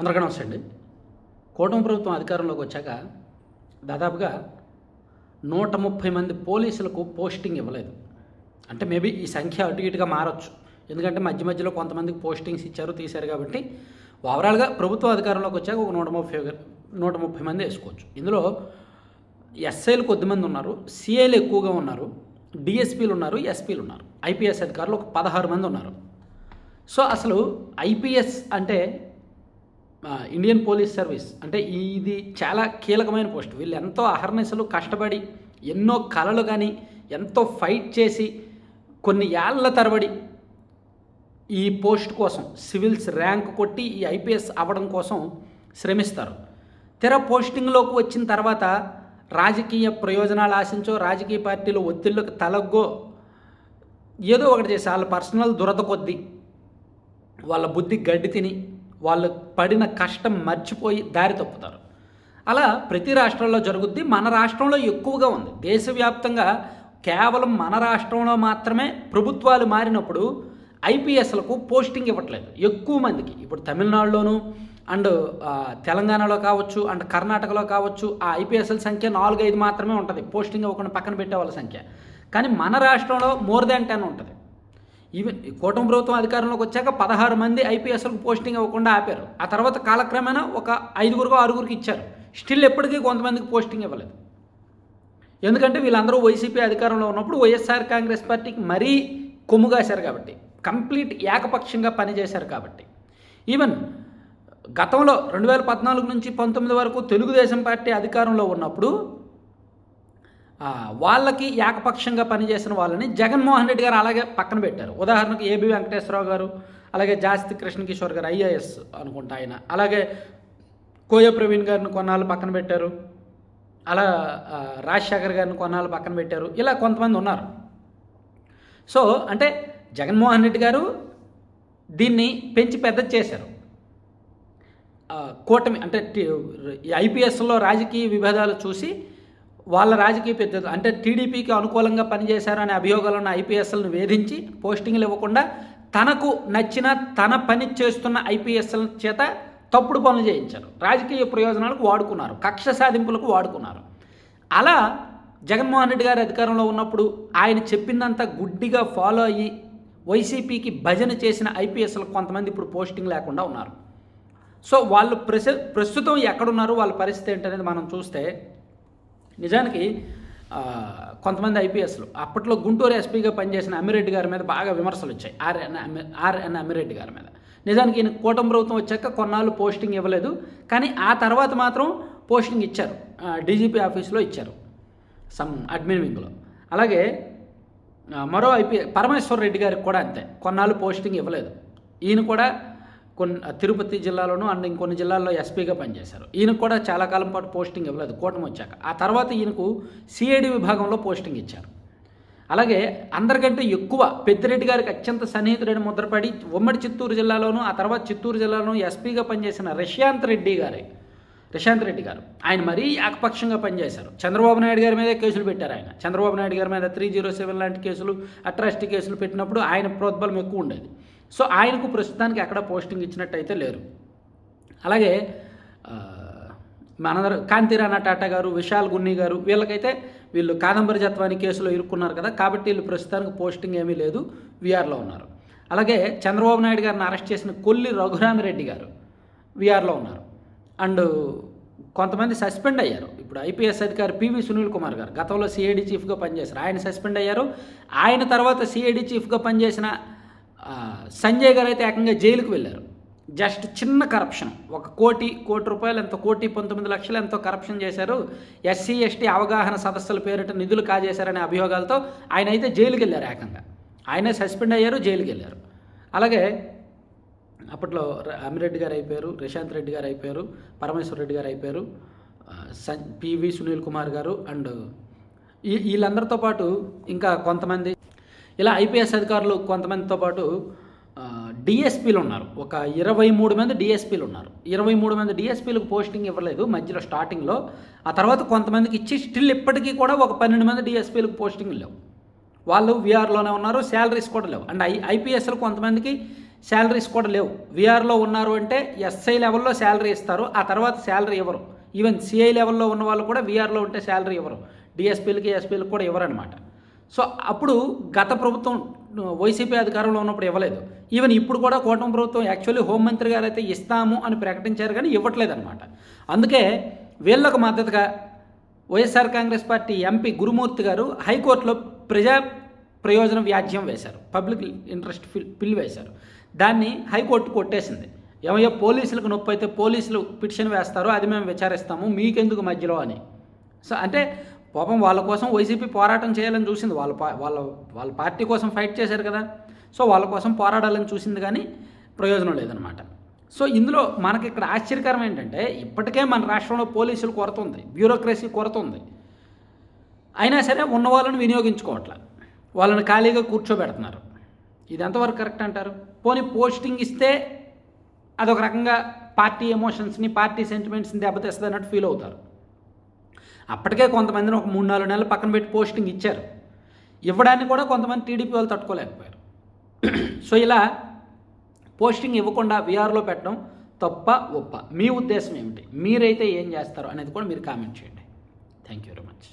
అందరికీ నమస్తే అండి. కూటమి ప్రభుత్వం అధికారంలోకి వచ్చాక దాదాపుగా 130 మంది పోలీసులకు పోస్టింగ్ ఇవ్వలేదు. అంటే మేబీ ఈ సంఖ్య అటు ఇటుగా మారచ్చు, ఎందుకంటే మధ్య మధ్యలో కొంతమందికి పోస్టింగ్స్ ఇచ్చారు తీశారు. కాబట్టి ఓవరాల్గా ప్రభుత్వం అధికారంలోకి వచ్చాక ఒక 130 మంది వేసుకోవచ్చు. ఇందులో ఎస్ఐలు కొద్దిమంది ఉన్నారు, సిఐలు ఎక్కువగా ఉన్నారు, డిఎస్పీలు ఉన్నారు, ఎస్పీలు ఉన్నారు, ఐపీఎస్ అధికారులు ఒక 16 మంది ఉన్నారు. సో అసలు ఐపీఎస్ అంటే ఇండియన్ పోలీస్ సర్వీస్ అంటే ఇది చాలా కీలకమైన పోస్ట్. వీళ్ళు ఎంతో అహర్నిశలు కష్టపడి ఎన్నో కళలు కానీ ఎంతో ఫైట్ చేసి కొన్ని ఏళ్ల తరబడి ఈ పోస్ట్ కోసం సివిల్స్ ర్యాంక్ కొట్టి ఈ ఐపీఎస్ అవ్వడం కోసం శ్రమిస్తారు. తెర పోస్టింగ్లోకి వచ్చిన తర్వాత రాజకీయ ప్రయోజనాలు ఆశించో, రాజకీయ పార్టీలు ఒత్తిళ్ళకు తలగ్గో ఏదో ఒకటి చేసి వాళ్ళ పర్సనల్ దురద కొద్దీ వాళ్ళ బుద్ధి గడ్డి తిని వాళ్ళు పడిన కష్టం మర్చిపోయి దారి తప్పుతారు. అలా ప్రతి రాష్ట్రంలో జరుగుద్ది. మన రాష్ట్రంలో ఎక్కువగా ఉంది. దేశవ్యాప్తంగా కేవలం మన రాష్ట్రంలో మాత్రమే ప్రభుత్వాలు మారినప్పుడు ఐపీఎస్లకు పోస్టింగ్ ఇవ్వట్లేదు ఎక్కువ మందికి. ఇప్పుడు తమిళనాడులోను అండ్ తెలంగాణలో కావచ్చు అండ్ కర్ణాటకలో కావచ్చు ఆ ఐపీఎస్ల సంఖ్య 4-5 మాత్రమే ఉంటుంది, పోస్టింగ్ ఇవ్వకుండా పక్కన పెట్టే వాళ్ళ సంఖ్య. కానీ మన రాష్ట్రంలో మోర్ దాన్ 10 ఉంటుంది. ఈవెన్ కూటమి ప్రభుత్వం అధికారంలోకి వచ్చాక 16 మంది ఐపీఎస్లకు పోస్టింగ్ ఇవ్వకుండా ఆపారు. ఆ తర్వాత కాలక్రమేణా ఒక 5-6 ఇచ్చారు. స్టిల్ ఎప్పటికీ కొంతమందికి పోస్టింగ్ ఇవ్వలేదు. ఎందుకంటే వీళ్ళందరూ వైసీపీ అధికారంలో ఉన్నప్పుడు వైఎస్ఆర్ కాంగ్రెస్ పార్టీకి మరీ కొమ్ముగాశారు కాబట్టి, కంప్లీట్ ఏకపక్షంగా పనిచేశారు కాబట్టి. ఈవెన్ గతంలో 2014 నుంచి 19 వరకు తెలుగుదేశం పార్టీ అధికారంలో ఉన్నప్పుడు వాళ్ళకి ఏకపక్షంగా పనిచేసిన వాళ్ళని జగన్మోహన్ రెడ్డి గారు అలాగే పక్కన పెట్టారు. ఉదాహరణకు ఏబి వెంకటేశ్వరరావు గారు, అలాగే జాస్తి కృష్ణకిషోర్ గారు ఐఏఎస్ అనుకుంటా ఆయన, అలాగే కోయ ప్రవీణ్ గారిని కొన్నాళ్ళు పక్కన పెట్టారు, అలా రాజశేఖర్ గారిని కొన్నాళ్ళు పక్కన పెట్టారు. ఇలా కొంతమంది ఉన్నారు. సో అంటే జగన్మోహన్ రెడ్డి గారు దీన్ని పెంచి పెద్ద చేశారు. కూటమి అంటే ఐపీఎస్లో రాజకీయ విభేదాలు చూసి వాళ్ళ రాజకీయ పెద్ద అంటే టీడీపీకి అనుకూలంగా పనిచేశారు అనే అభియోగాలను ఐపీఎస్లను వేధించి పోస్టింగ్లు ఇవ్వకుండా తనకు నచ్చిన తన పని చేస్తున్న ఐపీఎస్ల చేత తప్పుడు పనులు చేయించారు. రాజకీయ ప్రయోజనాలకు వాడుకున్నారు, కక్ష సాధింపులకు వాడుకున్నారు. అలా జగన్మోహన్ రెడ్డి గారి అధికారంలో ఉన్నప్పుడు ఆయన చెప్పిందంతా గుడ్డిగా ఫాలో అయ్యి వైసీపీకి భజన చేసిన ఐపీఎస్లకు కొంతమంది ఇప్పుడు పోస్టింగ్ లేకుండా ఉన్నారు. సో వాళ్ళు ప్రస్తుతం ఎక్కడున్నారు, వాళ్ళ పరిస్థితి ఏంటనేది మనం చూస్తే నిజానికి కొంతమంది ఐపీఎస్లు అప్పట్లో గుంటూరు ఎస్పీగా పనిచేసిన అమ్మిరెడ్డి గారి మీద బాగా విమర్శలు వచ్చాయి. ఆర్ఎన్ అమ్మిరెడ్డి గారి మీద. నిజానికి ఈయన కూటమి ప్రభుత్వం వచ్చాక కొన్నాళ్ళు పోస్టింగ్ ఇవ్వలేదు, కానీ ఆ తర్వాత మాత్రం పోస్టింగ్ ఇచ్చారు. డీజీపీ ఆఫీస్లో ఇచ్చారు, సమ్ అడ్మిన్ వింగ్లో. అలాగే మరో పరమేశ్వర్ రెడ్డి గారికి కూడా అంతే, కొన్నాళ్ళు పోస్టింగ్ ఇవ్వలేదు. ఈయన కూడా తిరుపతి జిల్లాలోనూ అండ్ ఇంకొన్ని జిల్లాల్లో ఎస్పీగా పనిచేశారు. ఈయనకు కూడా చాలా కాలం పాటు పోస్టింగ్ ఇవ్వలేదు కూటమి వచ్చాక. ఆ తర్వాత ఈయనకు సిఐడి విభాగంలో పోస్టింగ్ ఇచ్చారు. అలాగే అందరికంటే ఎక్కువ పెద్దిరెడ్డి గారికి అత్యంత సన్నిహితుడైన ముద్రపడి ఉమ్మడి చిత్తూరు జిల్లాలోనూ ఆ తర్వాత చిత్తూరు జిల్లాలోనూ ఎస్పీగా పనిచేసిన ప్రశాంత్ రెడ్డి గారు ఆయన మరీ ఏకపక్షంగా పనిచేశారు. చంద్రబాబు నాయుడు గారి మీదే కేసులు పెట్టారు ఆయన. చంద్రబాబు నాయుడు గారి మీద 307 లాంటి కేసులు, అట్రాసిటీ కేసులు పెట్టినప్పుడు ఆయన ప్రోద్బలం ఎక్కువ ఉండేది. సో ఆయనకు ప్రస్తుతానికి ఎక్కడ పోస్టింగ్ ఇచ్చినట్టయితే లేరు. అలాగే మనందరూ కాంతిరాణా టాటా గారు, విశాల్ గున్ని గారు, వీళ్ళు కాదంబరి జత్వాని కేసులో ఇరుక్కున్నారు కదా, కాబట్టి వీళ్ళు ప్రస్తుతానికి పోస్టింగ్ ఏమీ లేదు, విఆర్లో ఉన్నారు. అలాగే చంద్రబాబు నాయుడు గారిని అరెస్ట్ చేసిన కొల్లి రఘురామిరెడ్డి గారు విఆర్లో ఉన్నారు. అండ్ కొంతమంది సస్పెండ్ అయ్యారు. ఇప్పుడు ఐపీఎస్ అధికారి పివి సునీల్ కుమార్ గారు గతంలో సిఐడి చీఫ్గా పనిచేశారు, ఆయన సస్పెండ్ అయ్యారు. ఆయన తర్వాత సిఐడి చీఫ్గా పనిచేసిన సంజయ్ గారు అయితే ఏకంగా జైలుకు వెళ్ళారు. జస్ట్ చిన్న కరప్షన్, 1 కోటి రూపాయలు ఎంతో, 1,19,00,000 ఎంతో కరప్షన్ చేశారు. ఎస్సీ ఎస్టీ అవగాహన సదస్సుల పేరిట నిధులు కాజేశారనే అభియోగాలతో ఆయన అయితే జైలుకి వెళ్ళారు. ఏకంగా ఆయనే సస్పెండ్ అయ్యారు, జైలుకి వెళ్ళారు. అలాగే అప్పట్లో అమ్మిరెడ్డి గారు అయిపోయారు, ప్రశాంత్ రెడ్డి గారు అయిపోయారు, పరమేశ్వర్ రెడ్డి గారు అయిపోయారు, పివి సునీల్ కుమార్ గారు అండ్ వీళ్ళందరితో పాటు ఇంకా కొంతమంది ఇలా ఐపీఎస్ అధికారులు కొంతమందితో పాటు డిఎస్పీలు ఉన్నారు. ఒక 23 మంది డిఎస్పీలు ఉన్నారు. 23 మంది డిఎస్పీలకు పోస్టింగ్ ఇవ్వలేదు మధ్యలో స్టార్టింగ్లో. ఆ తర్వాత కొంతమందికి ఇచ్చి స్టిల్ ఇప్పటికీ కూడా ఒక 12 మంది డిఎస్పీలకు పోస్టింగ్ లేవు. వాళ్ళు విఆర్లోనే ఉన్నారు, శాలరీస్ కూడా లేవు. అండ్ ఐపీఎస్లు కొంతమందికి శాలరీస్ కూడా లేవు. వీఆర్లో ఉన్నారు అంటే ఎస్ఐ లెవెల్లో శాలరీ ఇస్తారు, ఆ తర్వాత శాలరీ ఇవ్వరు. ఈవెన్ సిఐ లెవెల్లో ఉన్న వాళ్ళు కూడా వీఆర్లో ఉంటే శాలరీ ఇవ్వరు, డిఎస్పీలకి ఎస్పీలకు కూడా ఇవ్వరనమాట. సో అప్పుడు గత ప్రభుత్వం వైసీపీ అధికారంలో ఉన్నప్పుడు ఇవ్వలేదు. ఈవెన్ ఇప్పుడు కూడా కూటమి ప్రభుత్వం యాక్చువల్లీ హోంమంత్రి గారు అయితే ఇస్తాము అని ప్రకటించారు కానీ ఇవ్వట్లేదు అనమాట. అందుకే వీళ్ళకు మద్దతుగా వైఎస్ఆర్ కాంగ్రెస్ పార్టీ ఎంపీ గురుమూర్తి గారు హైకోర్టులో ప్రజా ప్రయోజన వ్యాజ్యం వేశారు, పబ్లిక్ ఇంట్రెస్ట్ బిల్ వేశారు. దాన్ని హైకోర్టు కొట్టేసింది. ఏమయ్యో పోలీసులకు నొప్పి అయితే పోలీసులు పిటిషన్ వేస్తారు, అది మేము విచారిస్తాము, మీకెందుకు మధ్యలో అని. సో అంటే పాపం వాళ్ళ కోసం వైసీపీ పోరాటం చేయాలని చూసింది, వాళ్ళ పార్టీ కోసం ఫైట్ చేశారు కదా, సో వాళ్ళ కోసం పోరాడాలని చూసింది కానీ ప్రయోజనం లేదనమాట. సో ఇందులో మనకి ఇక్కడ ఆశ్చర్యకరం ఏంటంటే ఇప్పటికే మన రాష్ట్రంలో పోలీసులు కొరత ఉంది, బ్యూరోక్రసీ కొరత ఉంది, అయినా సరే ఉన్న వాళ్ళని వినియోగించుకోవట్ల, వాళ్ళని ఖాళీగా కూర్చోబెడుతున్నారు. ఇది ఎంతవరకు కరెక్ట్ అంటారు? పోనీ పోస్టింగ్ ఇస్తే అదొక రకంగా పార్టీ ఎమోషన్స్ని పార్టీ సెంటిమెంట్స్ని దెబ్బతీస్తుంది అన్నట్టు ఫీల్ అవుతారు. అప్పటికే కొంతమందిని ఒక 3-4 నెలలు పక్కన పెట్టి పోస్టింగ్ ఇచ్చారు, ఇవ్వడానికి కూడా కొంతమంది టీడీపీ వాళ్ళు తట్టుకోలేకపోయారు. సో ఇలా పోస్టింగ్ ఇవ్వకుండా వీఆర్లో పెట్టడం తప్ప ఒప్ప? మీ ఉద్దేశం ఏమిటి? మీరైతే ఏం చేస్తారు అనేది కూడా మీరు కామెంట్ చేయండి. Thank you very much.